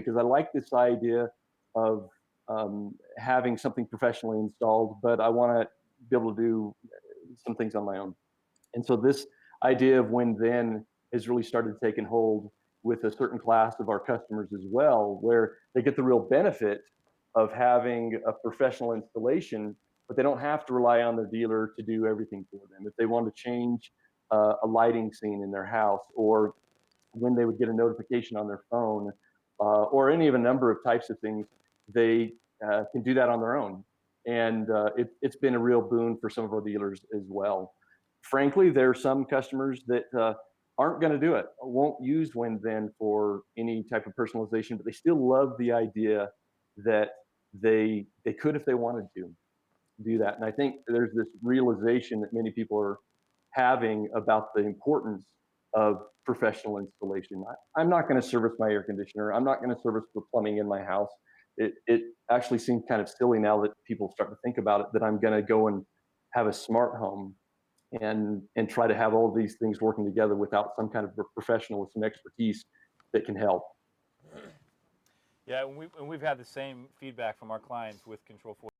because I like this idea of having something professionally installed, but I want to be able to do some things on my own. And so this idea of WinVin has really started taking hold with a certain class of our customers as well, where they get the real benefit of having a professional installation, but they don't have to rely on their dealer to do everything for them. If they want to change a lighting scene in their house, or when they would get a notification on their phone, or any of a number of types of things, they can do that on their own. And it's been a real boon for some of our dealers as well. Frankly, there are some customers that aren't going to do it, won't use WinVin for any type of personalization, but they still love the idea that they could, if they wanted to, do that. And I think there's this realization that many people are having about the importance of professional installation. I'm not going to service my air conditioner. I'm not going to service the plumbing in my house. It actually seems kind of silly now that people start to think about it, that I'm going to go and have a smart home and try to have all of these things working together without some kind of professional with some expertise that can help. Yeah, and we've had the same feedback from our clients with Control 4.